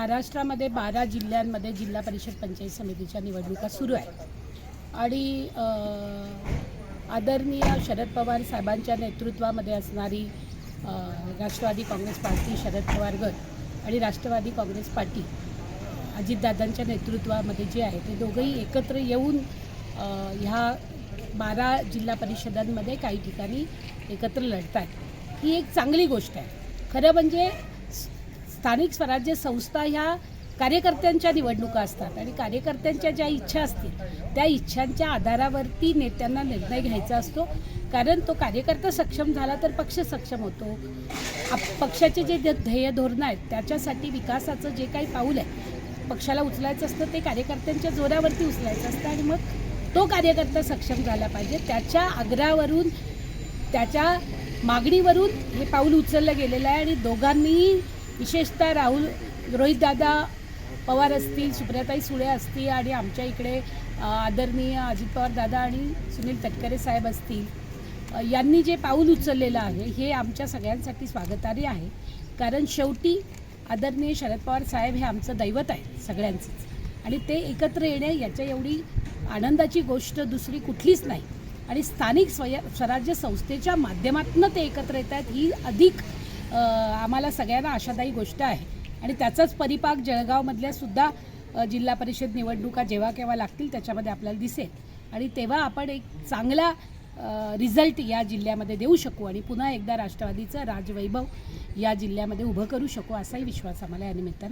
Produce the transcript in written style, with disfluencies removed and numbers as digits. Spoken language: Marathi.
महाराष्ट्रामध्ये 12 जिल्ह्यांमध्ये जिल्हा परिषद पंचायत समितीच्या निवडणुका सुरू आहेत आणि आदरणीय शरद पवार साहेबांच्या नेतृत्वामध्ये असणारी राष्ट्रवादी काँग्रेस पार्टी, शरद पवार गट आणि राष्ट्रवादी काँग्रेस पार्टी अजितदादांच्या नेतृत्वामध्ये जे आहे ते दोघंही एकत्र येऊन ह्या 12 जिल्हा परिषदांमध्ये काही ठिकाणी एकत्र लढत आहेत। ही एक चांगली गोष्ट आहे। खरं म्हणजे स्थानिक स्वराज्य संस्था ह्या कार्यकर्त्यांच्या निवडणुका असतात आणि कार्यकर्त्यांच्या ज्या इच्छा असतील त्या इच्छांच्या आधारावरती नेत्यांना निर्णय घ्यायचा असतो, कारण तो कार्यकर्ता सक्षम झाला तर पक्ष सक्षम होतो। पक्षाचे जे ध्येय धोरणं आहेत त्याच्यासाठी विकासाचं जे काही पाऊल आहे पक्षाला उचलायचं असतं ते कार्यकर्त्यांच्या जोरावरती उचलायचं असतं आणि मग तो कार्यकर्ता सक्षम झाला पाहिजे। त्याच्या आग्रहावरून, त्याच्या मागणीवरून हे पाऊल उचललं गेलेलं आहे आणि दोघांनीही विशेषतः रोहितदादा पवार असतील, सुप्रियाताई सुळे असतील आणि आमच्या इकडे आदरणीय अजित पवार दादा आणि सुनील तटकरे साहेब असतील, यांनी जे पाऊल उचललेलं आहे हे आमच्या सगळ्यांसाठी स्वागतार्ह आहे। कारण शेवटी आदरणीय शरद पवार साहेब हे आमचं दैवत आहे सगळ्यांचंच आणि ते एकत्र येणे याच्या एवढी आनंदाची गोष्ट दुसरी कुठलीच नाही आणि स्थानिक स्वराज्य संस्थेच्या माध्यमातून ते एकत्र येत आहेत ही अधिक आम्हाला सगळ्यांना आशादायी गोष्ट आहे आणि त्याचाच परिपाक जळगावमधल्या सुद्धा जिल्हा परिषद निवडणुका जेव्हा केव्हा लागतील त्याच्यामध्ये आपल्याला दिसेल आणि तेव्हा आपण एक चांगला रिझल्ट या जिल्ह्यामध्ये देऊ शकू आणि पुन्हा एकदा राष्ट्रवादीचं राजवैभव या जिल्ह्यामध्ये उभं करू शकू असाही विश्वास आम्हाला या निमित्तानं